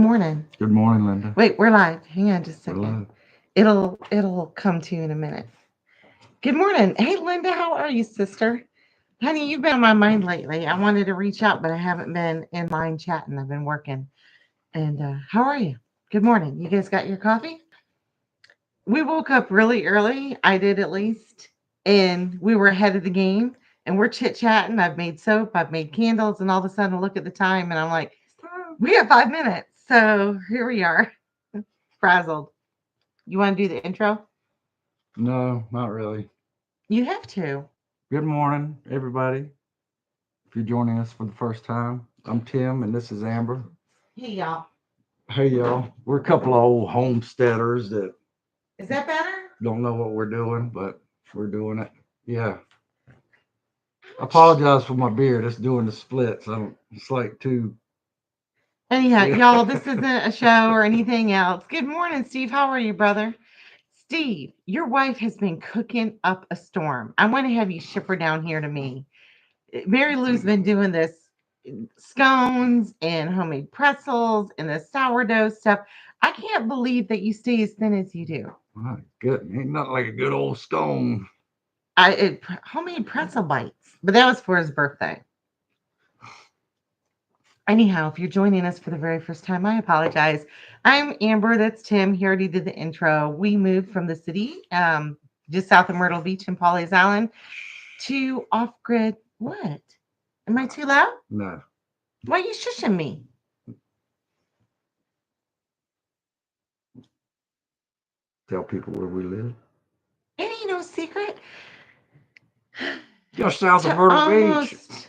morning. Good morning, Linda. Wait, we're live. Hang on just a We're second. live. It'll come to you in a minute. Good morning. Hey Linda, how are you, sister? Honey, you've been on my mind lately. I wanted to reach out, but I haven't been in line chatting. I've been working. And how are you? Good morning. You guys got your coffee? We woke up really early. I did at least. And we were ahead of the game. And we're chit chatting. I've made soap, I've made candles, and all of a sudden I look at the time and I'm like, we have 5 minutes. So here we are. Frazzled. You want to do the intro? No, not really. You have to. Good morning, everybody. If you're joining us for the first time, I'm Tim and this is Amber. Hey, y'all. Hey, y'all. We're a couple of old homesteaders that Is that better? don't know what we're doing, but we're doing it. Yeah. I apologize for my beard. It's doing the splits. It's like two. Anyhow, Yeah. y'all, this isn't a show or anything else. Good morning, Steve. How are you, brother? Steve, your wife has been cooking up a storm. I want to have you ship her down here to me. Mary Lou's been doing this scones and homemade pretzels and the sourdough stuff. I can't believe that you stay as thin as you do. My goodness. Ain't nothing like a good old scone. Homemade pretzel bites, but that was for his birthday. Anyhow, if you're joining us for the very first time, I apologize. I'm Amber. That's Tim. He already did the intro. We moved from the city, just south of Myrtle Beach and Pawleys Island, to off grid. What? Am I too loud? No. Why are you shushing me? Tell people where we live. It ain't no secret. Just south of To Myrtle Beach. almost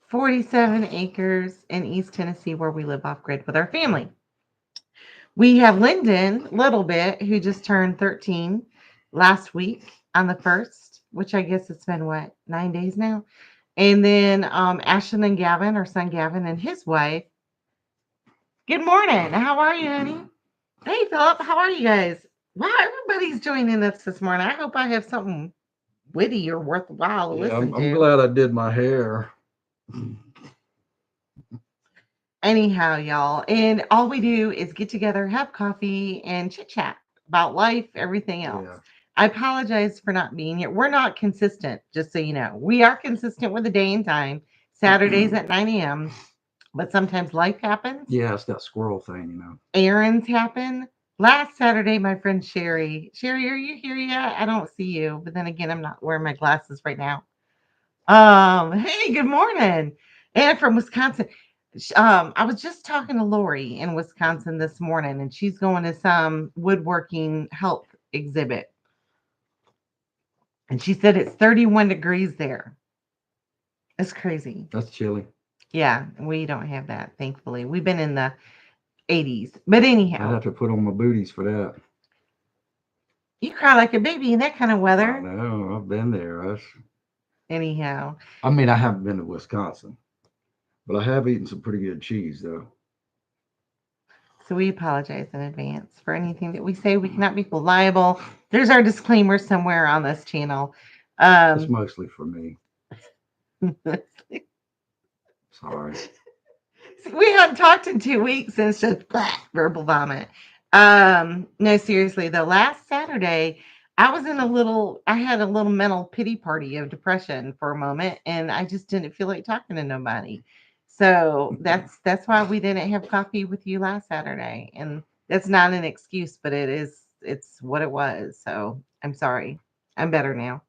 47 acres in East Tennessee where we live off grid with our family. We have Lyndon, little bit, who just turned 13 last week on the 1st, which I guess it's been what, 9 days now? And then Ashton and Gavin, our son Gavin, and his wife. Good morning. How are you, honey? Hey, Philip. How are you guys? Wow, everybody's joining us this morning. I hope I have something witty or worthwhile to Yeah, listen I'm to. glad I did my hair. Anyhow, y'all, and all we do is get together, have coffee, and chit chat about life, everything else. Yeah. I apologize for not being here. We're not consistent, just so you know. We are consistent with the day and time, Saturdays at 9 a.m., but sometimes life happens, Yeah, it's that squirrel thing. errands happen. Last Saturday, my friend Sherry, are you here yet? I don't see you, but then again, I'm not wearing my glasses right now. Hey, good morning. And from Wisconsin. I was just talking to Lori in Wisconsin this morning, and she's going to some woodworking health exhibit. And she said it's 31 degrees there. It's crazy. That's chilly. Yeah, we don't have that, thankfully. We've been in the 80s. But I'd anyhow, have to put on my booties for that. you cry like a baby in that kind of I weather. know. I've been there. Anyhow, I mean, I haven't been to Wisconsin, but I have eaten some pretty good cheese, though. so we apologize in advance for anything that we say. We cannot be liable. There's our disclaimer somewhere on this channel. It's Um, mostly for me. Sorry. we haven't talked in 2 weeks and it's just blah, verbal vomit. No, seriously though, last Saturday I had a little mental pity party of depression for a moment, and I just didn't feel like talking to nobody. So that's why we didn't have coffee with you last Saturday. And that's not an excuse, but it's what it was. So I'm sorry. I'm better now.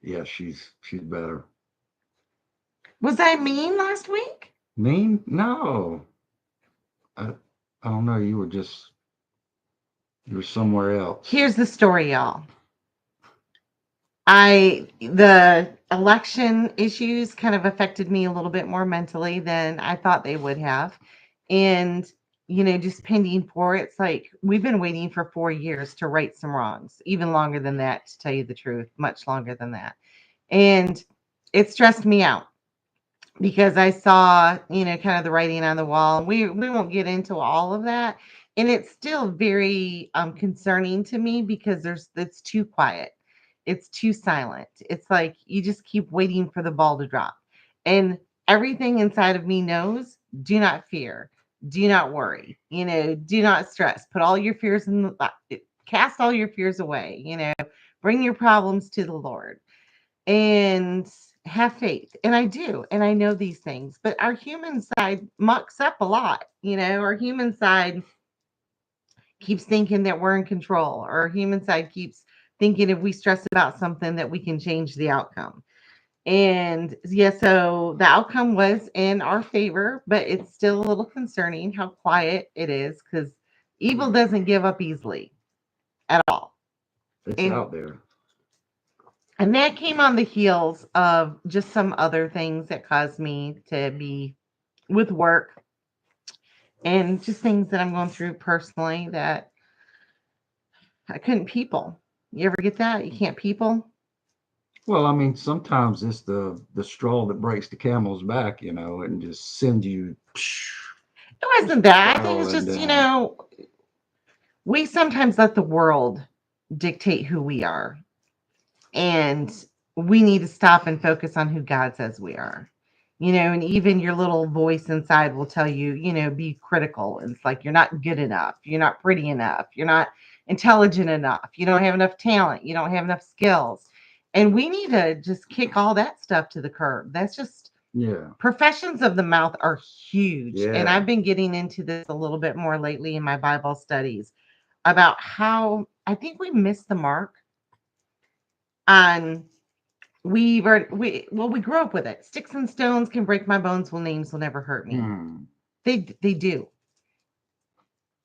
Yeah, she's better. Was I mean last week? Mean? No. I I don't know. You were somewhere else. Here's the story, y'all. The election issues kind of affected me a little bit more mentally than I thought they would have. And, just pending for it's like we've been waiting for 4 years to right some wrongs, even longer than that, to tell you the truth, much longer than that. And it stressed me out because I saw, kind of the writing on the wall. We won't get into all of that. And it's still very concerning to me because it's too quiet. It's too silent. It's like you just keep waiting for the ball to drop. And everything inside of me knows, do not fear, do not worry, do not stress. Put all your fears in cast all your fears away, bring your problems to the Lord and have faith. And I do, and I know these things, but our human side mucks up a lot. Our human side keeps thinking that we're in control. Our human side keeps thinking if we stress about something that we can change the outcome. And yeah, so the outcome was in our favor, but it's still a little concerning how quiet it is because evil doesn't give up easily at all. It's And out there. and that came on the heels of just some other things that caused me to be with work and just things that I'm going through personally that I couldn't people. You ever get that? You can't people? Well, I mean, sometimes it's the straw that breaks the camel's back, and just send you It wasn't that. It was spiraling just, down. we sometimes let the world dictate who we are. And we need to stop and focus on who God says we are. And even your little voice inside will tell you, be critical. And it's like, you're not good enough. You're not pretty enough. You're not intelligent enough. You don't have enough talent. You don't have enough skills. And we need to just kick all that stuff to the curb. That's just Yeah, professions of the mouth are huge. And yeah. I've been getting into this a little bit more lately in my Bible studies about how I think we missed the mark on we grew up with it. Sticks and stones can break my bones, while names will never hurt me. Hmm. They do.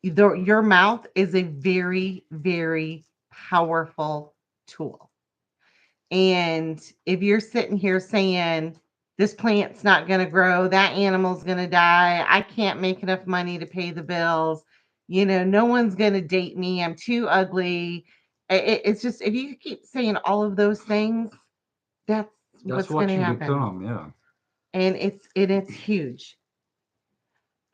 Your mouth is a very, very powerful tool. And if you're sitting here saying this plant's not going to grow, that animal's going to die, I can't make enough money to pay the bills, no one's going to date me, I'm too ugly. It's just if you keep saying all of those things, that's That's what's going what to you happen. become. Yeah. And it's huge.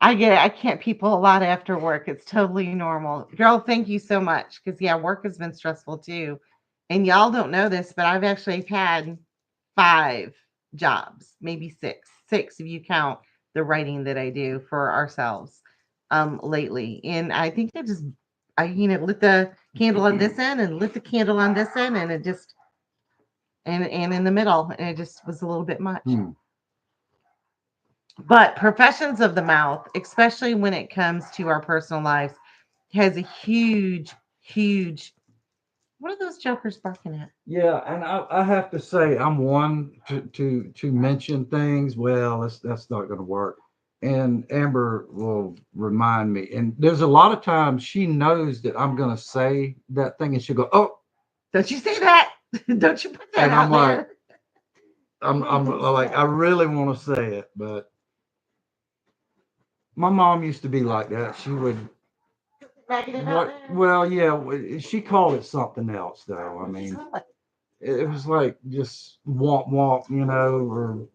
I get it. I can't people a lot after work. It's totally normal. Girl, thank you so much. Because yeah, work has been stressful too. And y'all don't know this, but I've actually had 5 jobs, maybe six if you count the writing that I do for ourselves lately. And I think I lit the candle on this end and lit the candle on this end, and it just and in the middle, and it just was a little bit much. Hmm. But professions of the mouth, especially when it comes to our personal lives, has a huge, huge. What are those jokers barking at? Yeah, and I have to say I'm one to mention things. Well, that's not going to work. And Amber will remind me. And there's a lot of times she knows that I'm going to say that thing, and she'll go, "Oh," Don't you say that? Don't you put that and I'm out like, there? I'm like, I really want to say it, but my mom used to be like that. She would Negative out what? there. Well, yeah, she called it something else though. I mean, it was like just womp womp, or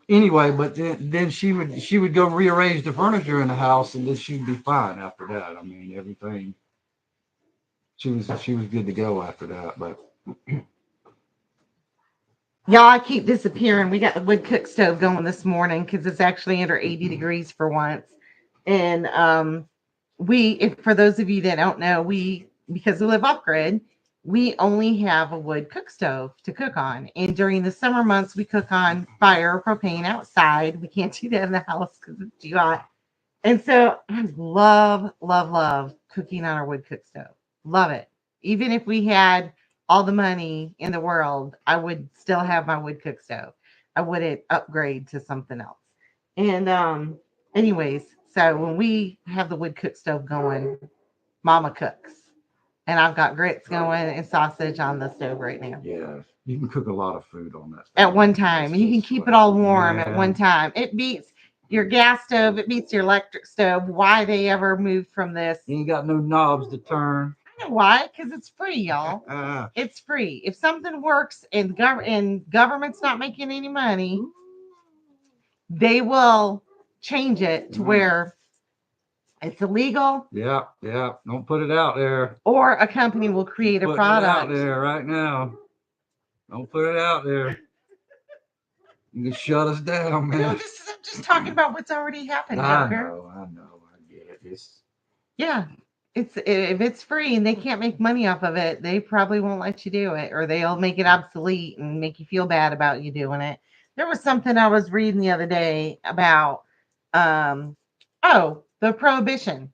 anyway. But then she would go rearrange the furniture in the house, and then she'd be fine after that. I mean, everything. She was good to go after that. But Y'all, I keep disappearing. We got the wood cook stove going this morning because it's actually under 80 degrees for once. And for those of you that don't know, because we live off grid, we only have a wood cook stove to cook on. And during the summer months, we cook on fire or propane outside. We can't do that in the house because it's too hot. And so I love, love, love cooking on our wood cook stove. Love it. Even if we had all the money in the world, I would still have my wood cook stove. I wouldn't upgrade to something else. And anyways, so when we have the wood cook stove going, Mama cooks. And I've got grits going and sausage on the stove right now. yeah, you can cook a lot of food on that At thing. one time. It's And you can just keep it like, all warm at one man, time. It beats your gas stove, it beats your electric stove. Why they ever moved from this? you ain't got no knobs to turn. I know why, because it's free, y'all. It's free. If something works and government's not making any money, they will change it to where it's illegal, Yeah, yeah. Don't put it out there. or a company will create a Putting it out product. there right now. Don't put it out there. You can shut us down, man. No, I'm just talking about what's already happened, I Joker. know, I get it. Yeah. It's if it's free and they can't make money off of it, they probably won't let you do it, or they'll make it obsolete and make you feel bad about you doing it. There was something I was reading the other day about um the prohibition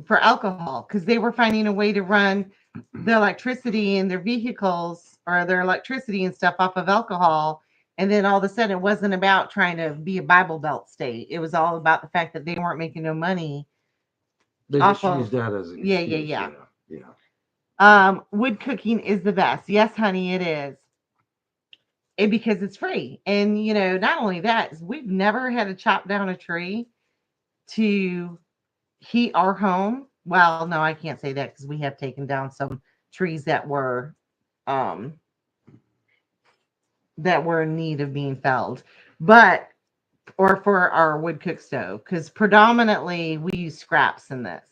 for alcohol because they were finding a way to run the electricity in their vehicles or their electricity and stuff off of alcohol. And then all of a sudden, it wasn't about trying to be a Bible Belt state. It was all about the fact that they weren't making no money They just off use of. that as an Yeah, yeah, excuse. yeah. Yeah. Wood cooking is the best. Yes, honey, it is. Because it's free. And not only that, is we've never had to chop down a tree to heat our home. Well, no, I can't say that because we have taken down some trees um that were in need of being felled. But or for our wood cook stove, because predominantly we use scraps in this.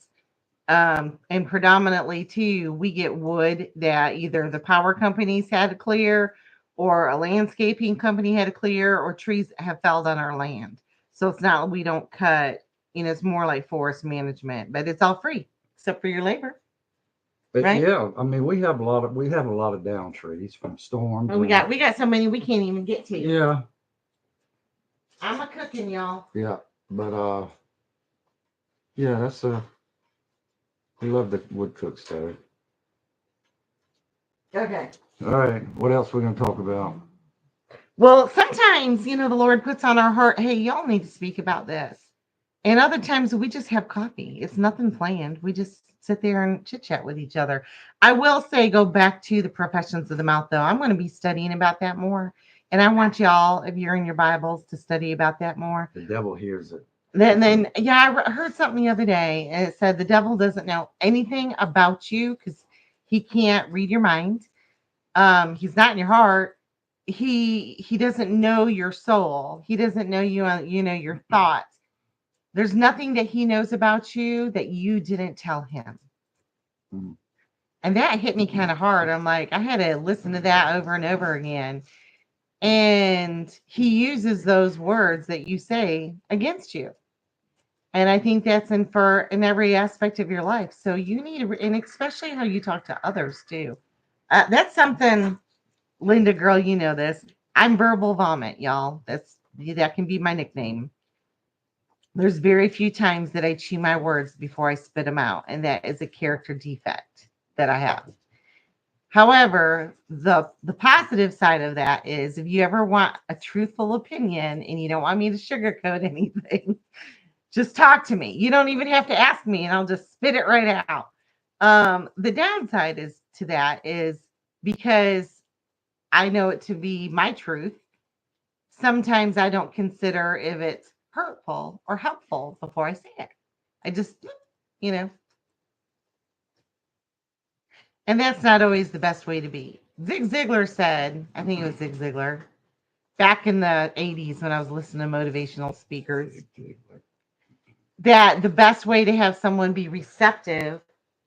And predominantly too, we get wood that either the power companies had to clear, or a landscaping company had to clear, or trees have felled on our land. So it's not we don't cut. It's more like forest management, but it's all free except for your labor, But right? yeah, I mean, we have a lot of down trees from storms. And we got so many we can't even get to. Yeah, I'm a cooking, y'all. yeah, but yeah, we love the wood cook stove. Okay. All right, what else we gonna talk about? Well, sometimes, the Lord puts on our heart, hey, y'all need to speak about this. And other times we just have coffee. It's nothing planned. We just sit there and chit chat with each other. I will say, go back to the professions of the mouth, though. I'm going to be studying about that more. And I want y'all, if you're in your Bibles, to study about that more. The devil hears it. Then yeah, I heard something the other day, and it said the devil doesn't know anything about you because he can't read your mind. He's not in your heart. He doesn't know your soul. He doesn't know you. Your thoughts. There's nothing that he knows about you that you didn't tell him. Mhm. And that hit me kind of hard. I'm like, I had to listen to that over and over again. And he uses those words that you say against you. And I think that's in every aspect of your life. So you need to, and especially how you talk to others too. That's something, Linda, girl, you know this. I'm verbal vomit, y'all. That can be my nickname. There's very few times that I chew my words before I spit them out, and that is a character defect that I have. However, the positive side of that is if you ever want a truthful opinion and you don't want me to sugarcoat anything, just talk to me. You don't even have to ask me, and I'll just spit it right out. The downside is to that is because I know it to be my truth. Sometimes I don't consider if it's hurtful or helpful before I say it. I just, you know, and that's not always the best way to be. Zig Ziglar said, I think it was Zig Ziglar, back in the 80s when I was listening to motivational speakers, that the best way to have someone be receptive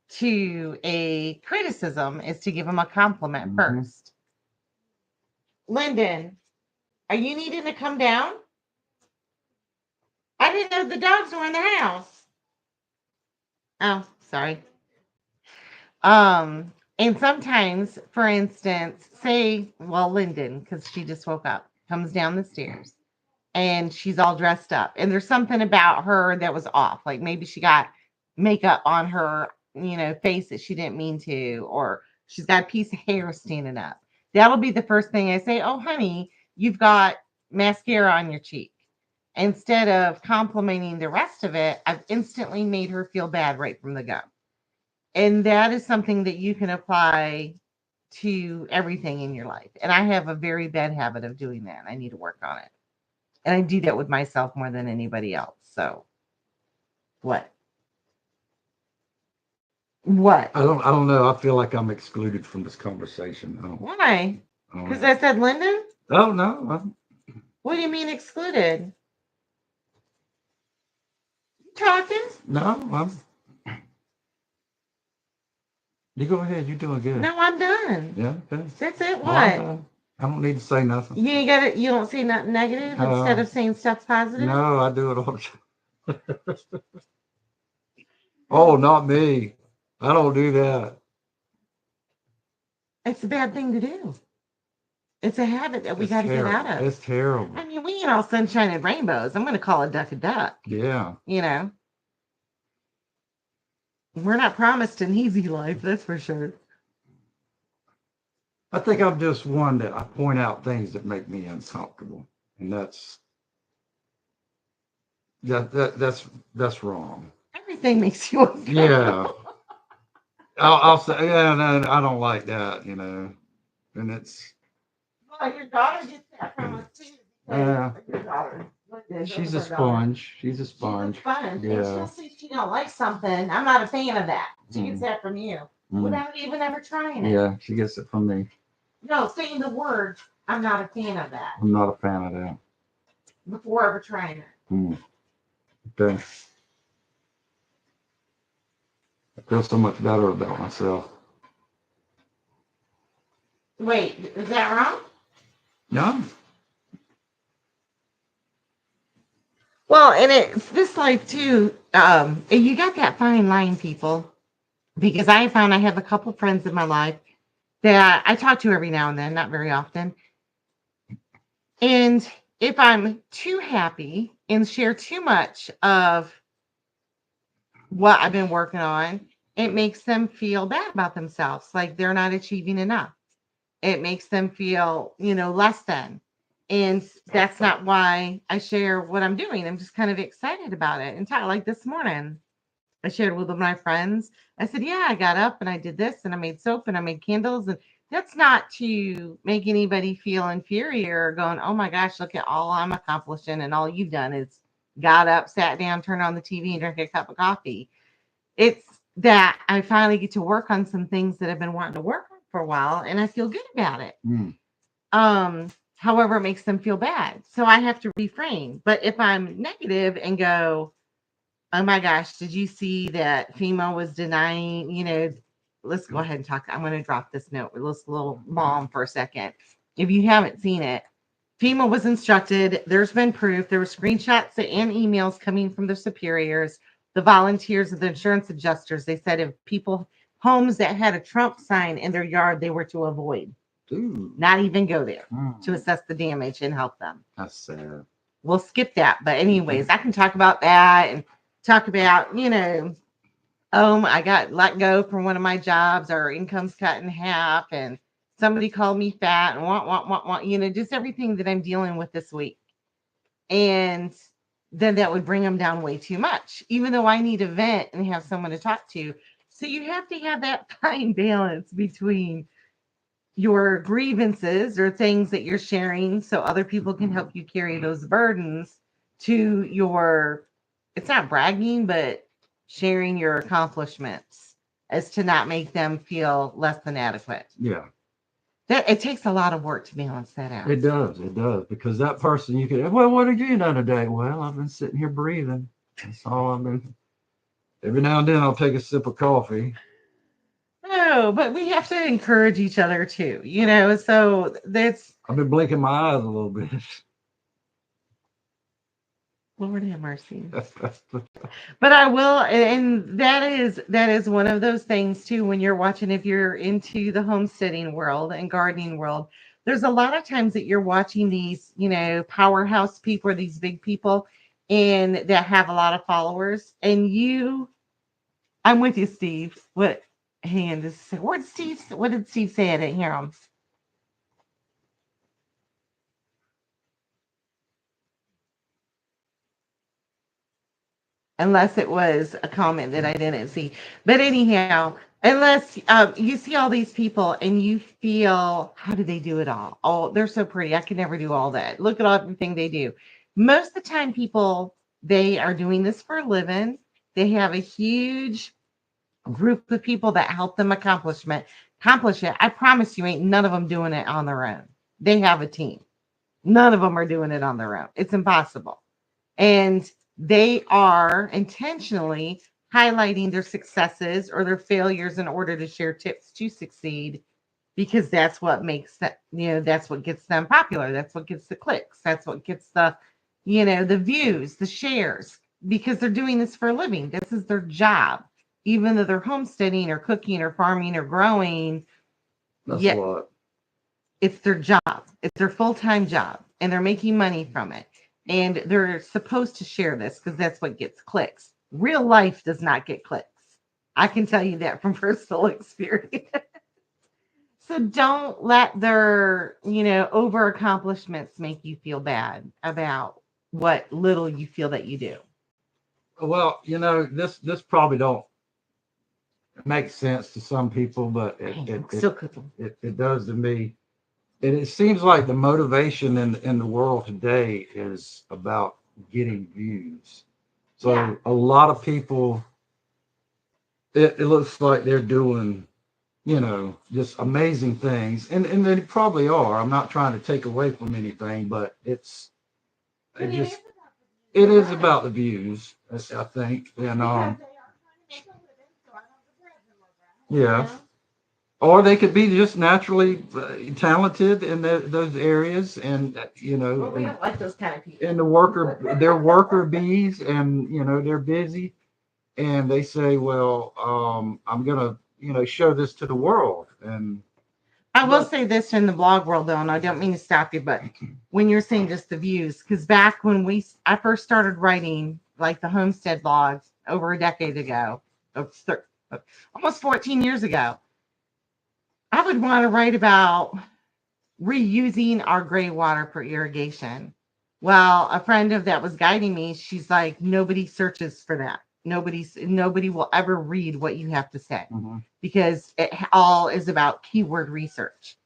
to a criticism is to give them a compliment first. Lyndon, are you needing to come down? I didn't know the dogs were in the house. Oh, sorry. And sometimes, for instance, say, well, Lyndon, because she just woke up, comes down the stairs and she's all dressed up. And there's something about her that was off. Like maybe she got makeup on her, face that she didn't mean to, or she's got a piece of hair standing up. That'll be the first thing I say, oh, honey, you've got mascara on your cheek. Instead of complimenting the rest of it, I've instantly made her feel bad right from the go. And that is something that you can apply to everything in your life. And I have a very bad habit of doing that. I need to work on it. And I do that with myself more than anybody else. So what? What? I don't know. I feel like I'm excluded from this conversation. Why? I don't Because know. I said Lyndon? Oh no. What do you mean excluded? You talking? No, you go ahead. You're doing good. No, I'm done. Yeah, okay. That's it. Well, I'm What? done. I don't need to say nothing. You ain't got it. You don't say nothing negative instead of saying stuff positive. No, I do it all the time. Oh, not me. I don't do that. It's a bad thing to do. It's a habit that we It's got to get out terrible. of. It's terrible. I mean, we ain't all sunshine and rainbows. I'm going to call a duck a duck. Yeah. You know, we're not promised an easy life, that's for sure. I think I'm just one that I point out things that make me uncomfortable, and that's wrong. Everything makes you uncomfortable. Yeah. I'll say, yeah, no, I don't like that, and it's. Well, your daughter gets that from us too. Yeah. Your daughter. She's a sponge. She's a sponge. She's a sponge. Yeah. And she'll say she don't like something. I'm not a fan of that. She gets that from you without even ever trying it. Yeah, she gets it from me. No, saying the word, I'm not a fan of that. I'm not a fan of that. Before ever trying it. Okay. I feel so much better about myself. Wait, is that wrong? No. Well, and it's this life too. You got that fine line, people, because I found I have a couple friends in my life that I talk to every now and then, not very often. And if I'm too happy and share too much of what I've been working on, it makes them feel bad about themselves, like they're not achieving enough. It makes them feel, less than. And that's not why I share what I'm doing. I'm just kind of excited about it. And like this morning, I shared with my friends. I said, yeah, I got up and I did this and I made soap and I made candles. And that's not to make anybody feel inferior or going, oh my gosh, look at all I'm accomplishing. And all you've done is got up, sat down, turned on the TV and drank a cup of coffee. It's that I finally get to work on some things that I've been wanting to work on for a while and I feel good about it. However, it makes them feel bad. So I have to reframe. But if I'm negative and go, oh my gosh, did you see that FEMA was denying, let's go ahead and talk. I'm going to drop this note with this little mom for a second. If you haven't seen it, FEMA was instructed. There's been proof. There were screenshots and emails coming from the superiors, the volunteers, the insurance adjusters. They said if homes that had a Trump sign in their yard, they were to avoid. Ooh. Not even go there to assess the damage and help them. That's sad. We'll skip that. But anyways, I can talk about that and talk about, I got let go from one of my jobs. Our income's cut in half and somebody called me fat and want, just everything that I'm dealing with this week. And then that would bring them down way too much, even though I need a vent and have someone to talk to. So you have to have that fine balance between your grievances or things that you're sharing so other people can help you carry those burdens to it's not bragging, but sharing your accomplishments as to not make them feel less than adequate. Yeah. It takes a lot of work to balance that out. It does. It does. Because that person you could, well, what have you done today? Well, I've been sitting here breathing. That's all I've been. Every now and then I'll take a sip of coffee. No, but we have to encourage each other too, so that's. I've been blinking my eyes a little bit. Lord have mercy. But I will, and that is one of those things too, when you're watching, if you're into the homesteading world and gardening world, there's a lot of times that you're watching these, powerhouse people or these big people and that have a lot of followers. And I'm with you, Steve. What hand is what did Steve say? I didn't hear him. Unless it was a comment that I didn't see. But anyhow, unless you see all these people and you feel, how do they do it all? Oh, they're so pretty. I can never do all that. Look at everything they do. Most of the time, people, they are doing this for a living. They have a huge group of people that help them accomplish it. I promise you, ain't none of them doing it on their own. They have a team. None of them are doing it on their own. It's impossible. And they are intentionally highlighting their successes or their failures in order to share tips to succeed because that's what makes that, that's what gets them popular. That's what gets the clicks. That's what gets the views, the shares, because they're doing this for a living. This is their job. Even though they're homesteading or cooking or farming or growing, That's yeah, what. it's their job. It's their full-time job, and they're making money from it. And they're supposed to share this because that's what gets clicks. Real life does not get clicks. I can tell you that from personal experience. So don't let their, over accomplishments make you feel bad about what little you feel that you do. Well, this probably don't make sense to some people, but I'm still cooking. it does to me. And it seems like the motivation in the world today is about getting views. So Yeah. a lot of people, it looks like they're doing, just amazing things, and they probably are. I'm not trying to take away from anything, but it just it is about the views, I think, and yeah. Or they could be just naturally talented in those areas, and Well, we don't like those kind of people. and they're worker bees, and they're busy, and they say, well, I'm gonna show this to the world, and I will say this in the blog world, though, and I don't mean to stop you, but when you're saying just the views, because back when I first started writing like the homestead blogs over a decade ago, almost 14 years ago, I would want to write about reusing our gray water for irrigation. Well, a friend of that was guiding me. She's like, nobody searches for that. Nobody will ever read what you have to say because it all is about keyword research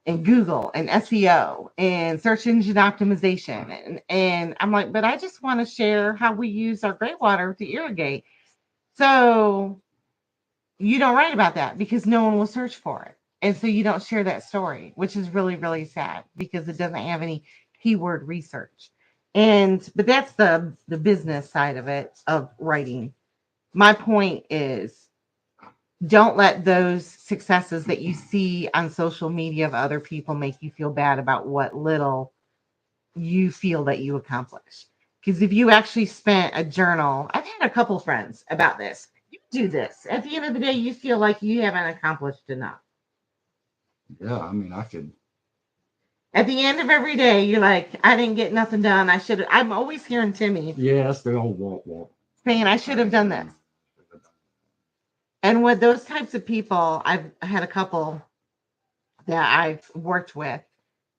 and Google and SEO and search engine optimization. And I'm like, but I just want to share how we use our gray water to irrigate. So you don't write about that because no one will search for it. And so you don't share that story, which is really, really sad because it doesn't have any keyword research. But that's the business side of it, of writing. My point is, don't let those successes that you see on social media of other people make you feel bad about what little you feel that you accomplished. Because if you actually spent a journal, I've had a couple friends about this. You do this. At the end of the day, you feel like you haven't accomplished enough. yeah, I mean, I could. At the end of every day, you're like, I didn't get nothing done. I'm always hearing Timmy Yeah, that's the old walk. saying, I should have done this. And with those types of people, I've had a couple that I've worked with.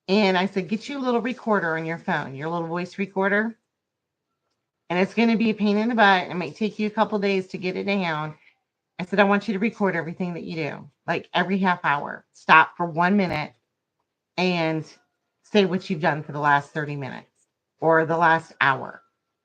And I said, get you a little recorder on your phone, your little voice recorder. And it's going to be a pain in the butt. It might take you a couple days to get it down. I said, I want you to record everything that you do, like every half hour. Stop for 1 minute and say what you've done for the last 30 minutes or the last hour.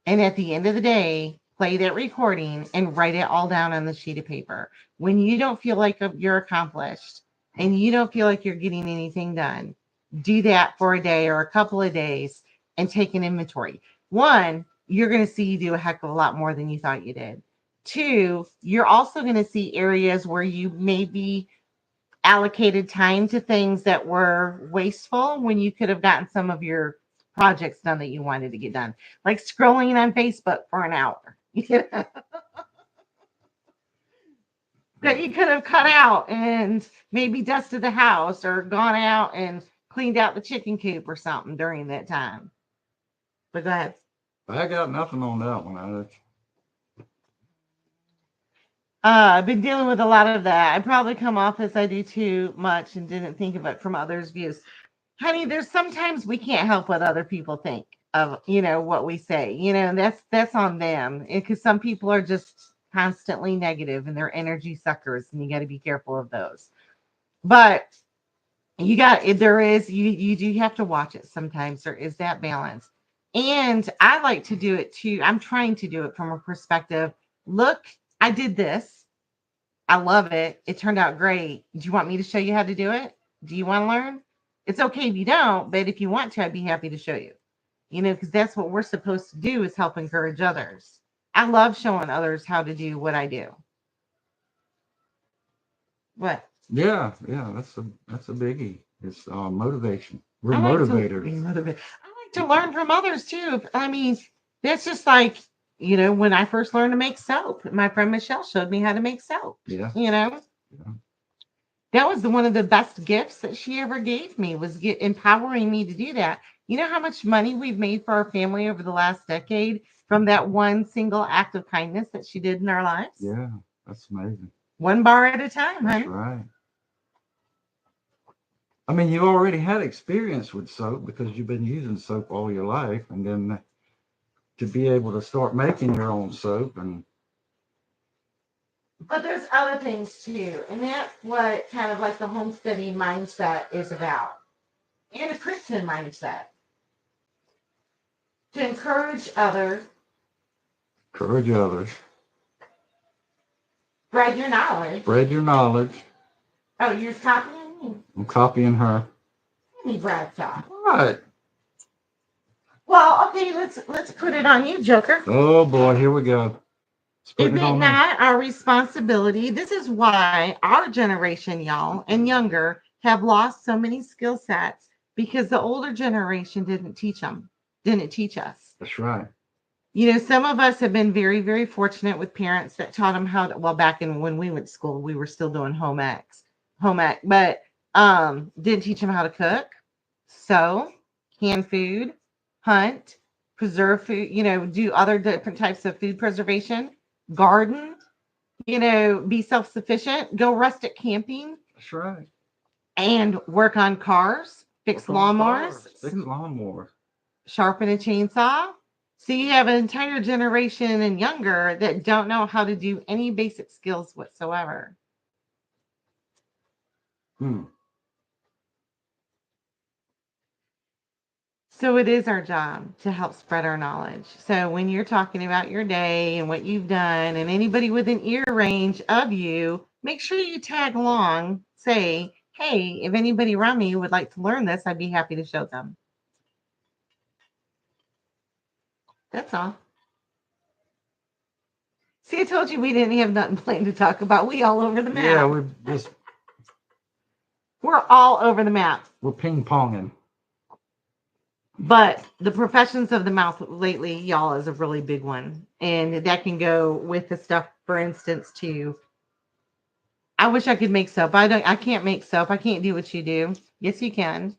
And at the end of the day, play that recording and write it all down on the sheet of paper. When you don't feel like you're accomplished and you don't feel like you're getting anything done, do that for a day or a couple of days and take an inventory. One, you're going to see you do a heck of a lot more than you thought you did. Two, you're also going to see areas where you maybe allocated time to things that were wasteful when you could have gotten some of your projects done that you wanted to get done, like scrolling on Facebook for an hour. That you could have cut out and maybe dusted the house or gone out and cleaned out the chicken coop or something during that time. But go ahead. I got nothing on that one, Alex. I've been dealing with a lot of that. I probably come off as I do too much and didn't think of it from others' views. Honey, there's sometimes we can't help what other people think of, what we say, and that's on them. Because some people are just constantly negative and they're energy suckers, and you got to be careful of those. But you do have to watch it sometimes. There is that balance. And I like to do it too. I'm trying to do it from a perspective. Look, I did this. I love it. It turned out great. Do you want me to show you how to do it? Do you want to learn? It's okay if you don't, but if you want to, I'd be happy to show you. Because that's what we're supposed to do, is help encourage others. I love showing others how to do what I do. What? Yeah, yeah, that's a biggie. It's motivation. We're I like to motivators. be motivated. I like to learn from others too. I mean, that's just like, when I first learned to make soap, my friend Michelle showed me how to make soap. Yeah, You know, yeah. that was one of the best gifts that she ever gave me was empowering me to do that. You know how much money we've made for our family over the last decade from that one single act of kindness that she did in our lives? Yeah, that's amazing. One bar at a time, That's honey. right. I mean, you already had experience with soap because you've been using soap all your life, and then to be able to start making your own soap and But there's other things too, and that's what kind of like the homesteading mindset is about, and a Christian mindset to encourage others, encourage others, spread your knowledge. spread your knowledge. Oh, you're copying me, I'm copying her. me, Bradshaw. What? Well, okay, let's put it on you, Joker. Oh boy, here we go. It's Is putting it it on me. not our responsibility? This is why our generation, y'all, and younger, have lost so many skill sets because the older generation didn't teach us. That's right. Some of us have been very, very fortunate with parents that taught them how to, well, back in when we went to school, we were still doing home ec, but didn't teach them how to cook, sew, can food, hunt, preserve food, do other different types of food preservation, garden, be self-sufficient, go rustic camping, That's right. and work on cars, fix Work on lawnmowers, cars, fix lawnmowers. sharpen a chainsaw. So you have an entire generation and younger that don't know how to do any basic skills whatsoever. Hmm. So it is our job to help spread our knowledge. So when you're talking about your day and what you've done, and anybody within ear range of you, make sure you tag along. Say, hey, if anybody around me would like to learn this, I'd be happy to show them. That's all. See, I told you we didn't have nothing planned to talk about. We all over the Yeah, map. We're all over the map. we're ping ponging. But the professions of the mouth lately, y'all, is a really big one. And that can go with the stuff, for instance, too. I wish I could make soap. I can't make soap. I can't do what you do. Yes, you can.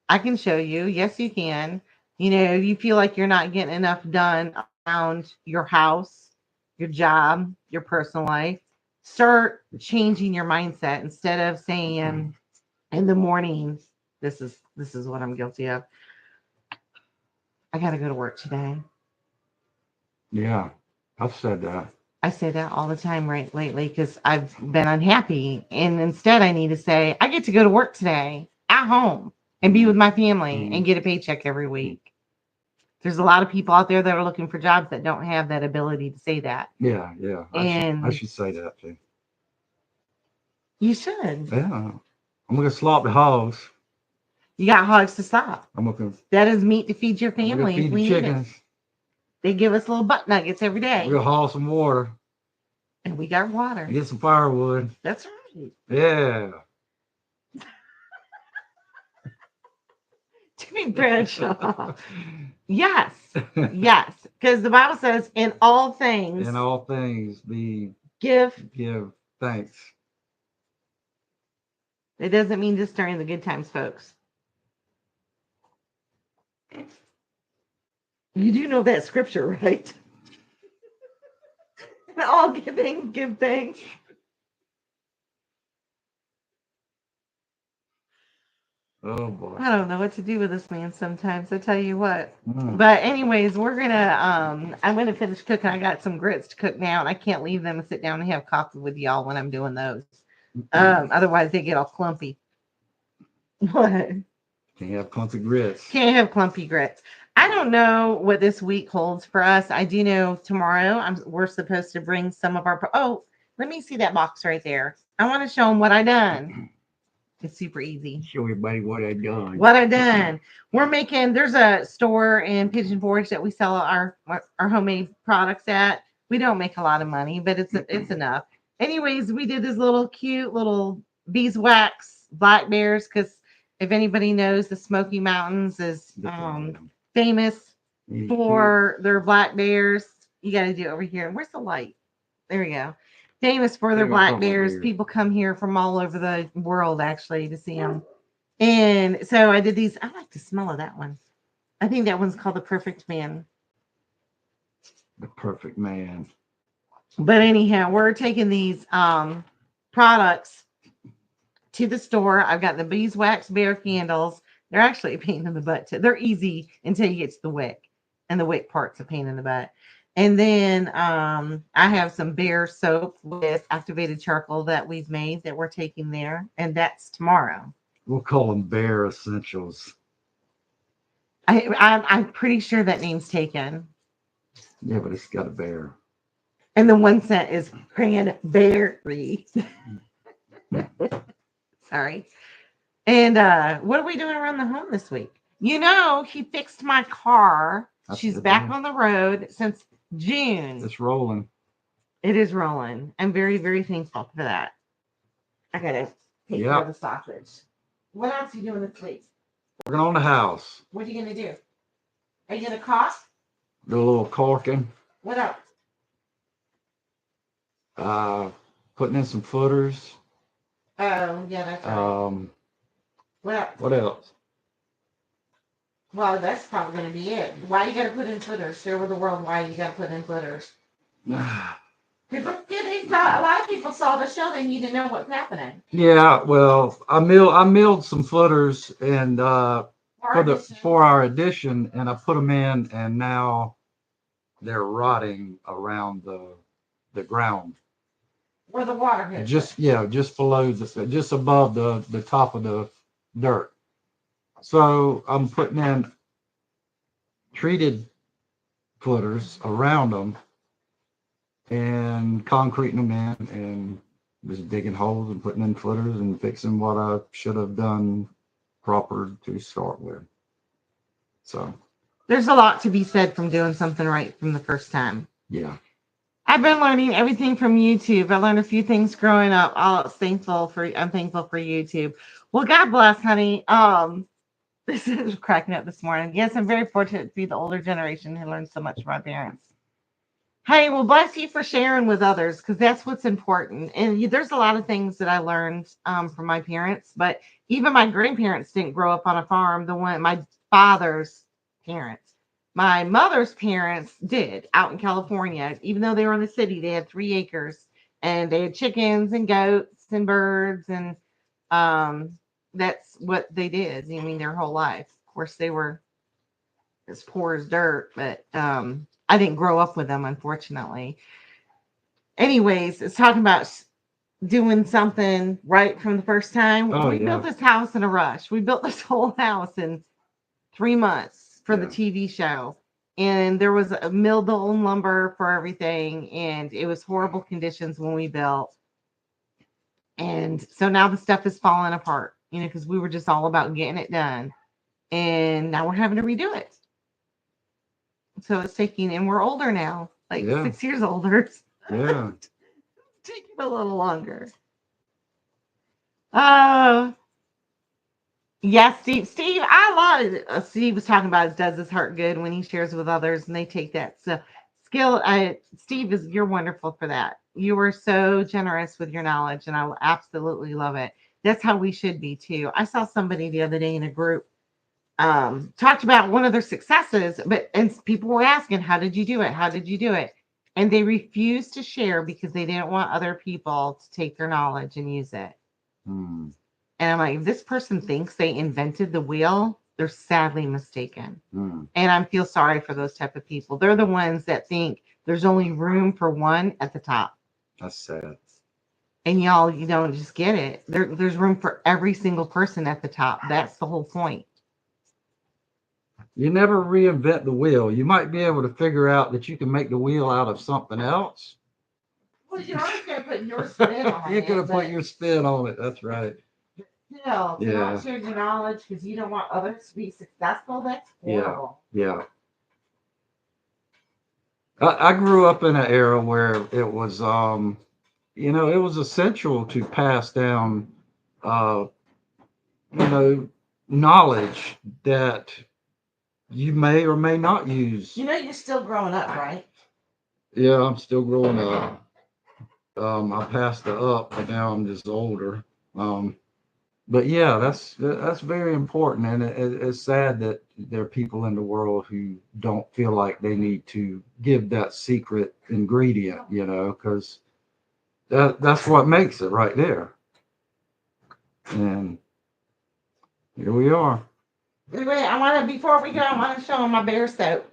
I can show you. Yes, you can. You feel like you're not getting enough done around your house, your job, your personal life. Start changing your mindset instead of saying in the morning, this is what I'm guilty of. I gotta go to work today. Yeah, I've said that. I say that all the time right lately because I've been unhappy. And instead I need to say, I get to go to work today at home and be with my family and get a paycheck every week. There's a lot of people out there that are looking for jobs that don't have that ability to say that. Yeah, yeah. I And should say that too. you should. Yeah. I'm gonna slop the hogs. You got hogs to stop. I'm gonna That is meat to feed your I'm gonna family feed if the we need it. chickens. They give us little butt nuggets every day. We'll haul some water And we got water. and get some firewood. That's right. Yeah. Jimmy Bradshaw. Yes. Yes. Because the Bible says, in all things, In all things, give. thanks. It doesn't mean just during the good times, folks. You do know that scripture, right? In all giving, give thanks. Oh boy. I don't know what to do with this man sometimes. I tell you what. Mm. But anyways, I'm gonna finish cooking. I got some grits to cook now, and I can't leave them and sit down and have coffee with y'all when I'm doing those. Otherwise they get all clumpy. What? Can't have clumpy grits. Can't have clumpy grits. I don't know what this week holds for us. I do know tomorrow we're supposed to bring some of our. Oh, let me see that box right there. I want to show them what I done. It's super easy. Show everybody what I done. What I done. There's a store in Pigeon Forge that we sell our homemade products at. We don't make a lot of money, but it's enough. Anyways, we did this little cute little beeswax black bears, because if anybody knows, the Smoky Mountains is famous for their black bears. You got to do it over here. Where's the light? There we go. Famous for their black bears. People come here from all over the world actually to see them. And so I did these. I like the smell of that one. I think that one's called the Perfect Man. The Perfect Man. But anyhow, we're taking these products to the store. I've got the beeswax bear candles. They're actually a pain in the butt. They're easy until you get to the wick, and the wick part's a pain in the butt. And then I have some bear soap with activated charcoal that we've made that we're taking there, and that's tomorrow. We'll call them Bear Essentials. I'm pretty sure that name's taken. Yeah, but it's got a bear. And the one scent is cranberry. Sorry. And what are we doing around the home this week? You know, he fixed my car. She's back on the road since June. It's rolling. It is rolling. I'm very, very thankful for that. I gotta take care of the sausage. What else are you doing this week? Working on the house. What are you gonna do? Are you gonna caulk? Do a little caulking. What else? Putting in some footers. Oh, yeah, that's right. What else? Well, that's probably going to be it. Why you got to put in footers? Share with the world why you got to put in footers. A lot of people saw the show. They need to know what's happening. Yeah, well, I milled some footers and for our addition, and I put them in, and now they're rotting around the ground. Where the water hits. Just below just above the top of the dirt. So I'm putting in treated footers around them and concreting them in and just digging holes and putting in footers and fixing what I should have done proper to start with. So there's a lot to be said from doing something right from the first time. Yeah. I've been learning everything from YouTube. I learned a few things growing up. I'm thankful for YouTube. Well, God bless, honey. This is cracking up this morning. Yes, I'm very fortunate to be the older generation who learned so much from my parents. Hey, well, bless you for sharing with others, because that's what's important. And there's a lot of things that I learned from my parents, but even my grandparents didn't grow up on a farm. My father's parents, my mother's parents did out in California. Even though they were in the city, they had 3 acres and they had chickens and goats and birds, and that's what they did. I mean, their whole life. Of course, they were as poor as dirt, but I didn't grow up with them, unfortunately. Anyways, it's talking about doing something right from the first time. We built this house in a rush. We built this whole house in 3 months for the TV show. And there was a mildew and lumber for everything. And it was horrible conditions when we built. And so now the stuff is falling apart, because we were just all about getting it done. And now we're having to redo it. So it's taking, and we're older now, like 6 years older. Yeah. Taking a little longer. Yeah, Steve, Steve was talking about does his heart good when he shares with others, and they take that skill. Steve, you're wonderful for that. You are so generous with your knowledge, and I absolutely love it. That's how we should be too. I saw somebody the other day in a group talked about one of their successes, and people were asking, how did you do it? How did you do it? And they refused to share because they didn't want other people to take their knowledge and use it. And I'm like, if this person thinks they invented the wheel, they're sadly mistaken. And I feel sorry for those type of people. They're the ones that think there's only room for one at the top. That's sad. And y'all, you don't just get it. There's room for every single person at the top. That's the whole point. You never reinvent the wheel. You might be able to figure out that you can make the wheel out of something else. Well, you're always going to put your spin on it. You're going to put your spin on it. That's right. Still, to not share your knowledge because you don't want others to be successful, that's horrible. Yeah. I grew up in an era where it was, it was essential to pass down you know, knowledge that you may or may not use. You know, you're still growing up, right? Yeah, I'm still growing up. I passed the up, but now I'm just older. But yeah, that's very important, and it's sad that there are people in the world who don't feel like they need to give that secret ingredient, you know, because that's what makes it right there. And here we are. Anyway, before we go, I want to show them my bear soap.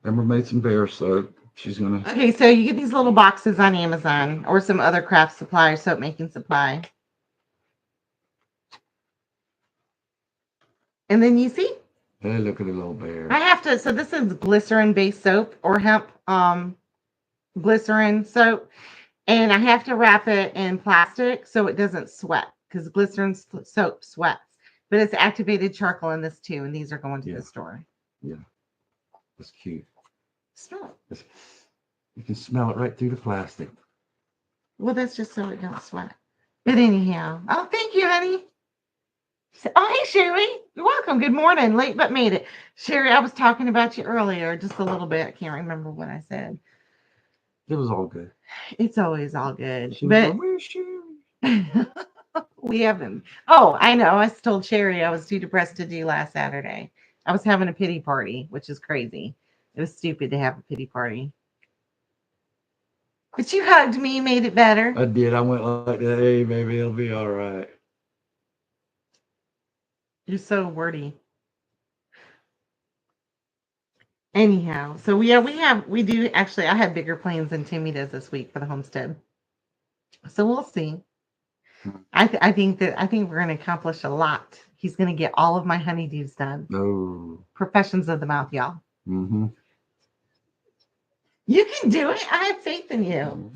Emma made some bear soap. She's gonna. Okay, so you get these little boxes on Amazon or some other craft supply or soap making supply. And then you see, Hey, look at the little bear. I have to, so this is glycerin based soap or hemp glycerin soap. And I have to wrap it in plastic so it doesn't sweat because glycerin soap sweats. But it's activated charcoal in this too, and these are going to the store. Yeah, it's cute. Smell it. You can smell it right through the plastic. Well, that's just so it don't sweat. But anyhow, oh, thank you, honey. Oh, hey, Sherry. You're welcome. Good morning. Late but made it. Sherry, I was talking about you earlier just a little bit. I can't remember what I said. It was all good. It's always all good. She was But going, where's Sherry? we haven't. Oh, I know. I told Sherry I was too depressed to do last Saturday. I was having a pity party, which is crazy. It was stupid to have a pity party. But you hugged me, made it better. I did. I went like that. Hey, baby, it'll be all right. You're so wordy. Anyhow, so we do actually. I have bigger plans than Timmy does this week for the homestead. So we'll see. I think we're going to accomplish a lot. He's going to get all of my honeydews done. No. Professions of the mouth, y'all. Mm-hmm. You can do it. I have faith in you.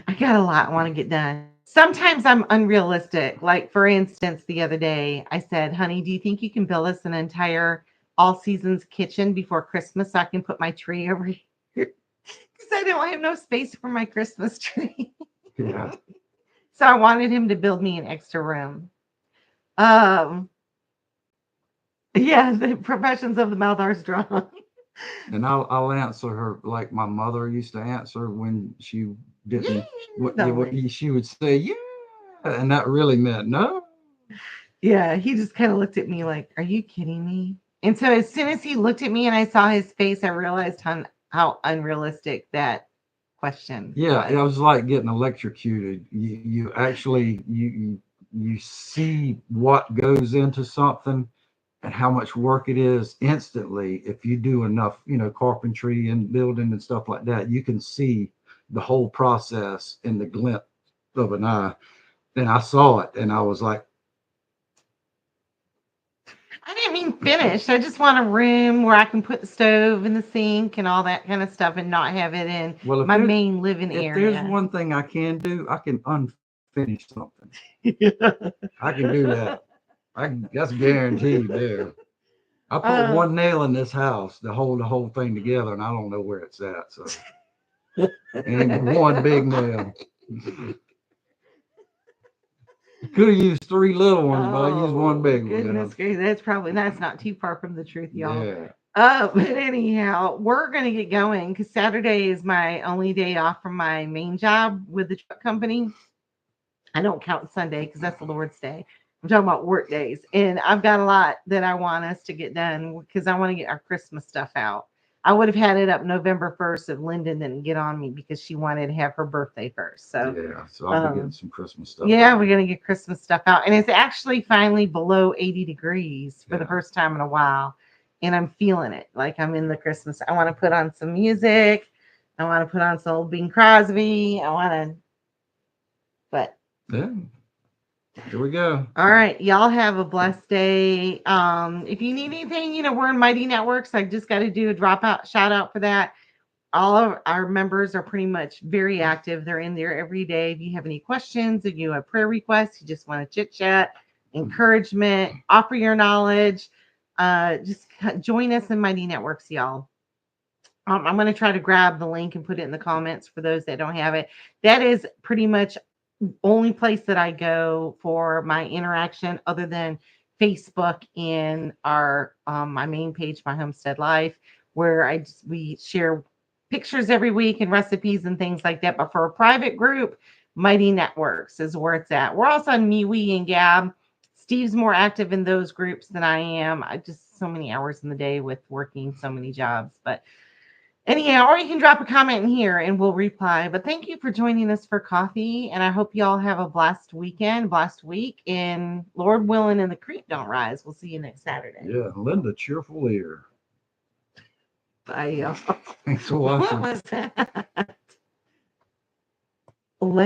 I got a lot I want to get done. Sometimes I'm unrealistic. Like, for instance, the other day I said, honey, do you think you can build us an entire all seasons kitchen before Christmas so I can put my tree over here? Because I don't have no space for my Christmas tree. Yeah. So I wanted him to build me an extra room. Yeah, the professions of the mouth are strong. And I'll answer her like my mother used to answer when she didn't. She would say, yeah. And that really meant no. Yeah, he just kind of looked at me like, are you kidding me? And so as soon as he looked at me and I saw his face, I realized how unrealistic that question Yeah, was. it was like getting electrocuted. You actually you see what goes into something and how much work it is instantly. If you do enough, carpentry and building and stuff like that, you can see the whole process in the glint of an eye. And I saw it and I was like, I didn't mean finished. I just want a room where I can put the stove and the sink and all that kind of stuff and not have it in my main living area. If there's one thing I can do, I can unfinish something. I can do that. That's guaranteed there. I put one nail in this house to hold the whole thing together, and I don't know where it's at. So, and one big nail. Could have used 3 little ones, but I used one big one. Goodness gracious, that's not too far from the truth, y'all. Yeah. But anyhow, we're gonna get going because Saturday is my only day off from my main job with the truck company. I don't count Sunday because that's the Lord's Day. I'm talking about work days, and I've got a lot that I want us to get done because I want to get our Christmas stuff out. I would have had it up November 1st if Lyndon didn't get on me because she wanted to have her birthday first. So yeah, so I'll be getting some Christmas stuff. Yeah, we're gonna get Christmas stuff out, and it's actually finally below 80 degrees for the first time in a while, and I'm feeling it. Like I'm in the Christmas. I want to put on some music. I want to put on some old Bing Crosby. But yeah. Here we go. All right. Y'all have a blessed day. If you need anything, we're in Mighty Networks. I just got to do a shout out for that. All of our members are pretty much very active. They're in there every day. If you have any questions, if you have prayer requests, you just want to chit chat, encouragement, offer your knowledge, just join us in Mighty Networks, y'all. I'm going to try to grab the link and put it in the comments for those that don't have it. That is pretty much only place that I go for my interaction other than Facebook and our my main page, my Homestead Life, where we share pictures every week and recipes and things like that. But for a private group, Mighty Networks is where it's at. We're also on MeWe and Gab. Steve's more active in those groups than I am. I just so many hours in the day with working so many jobs. But anyhow, or you can drop a comment in here and we'll reply. But thank you for joining us for coffee. And I hope you all have a blessed weekend, blessed week. And Lord willing, and the creek don't rise. We'll see you next Saturday. Yeah, lend a cheerful ear. Bye, y'all. Thanks for What watching. was that?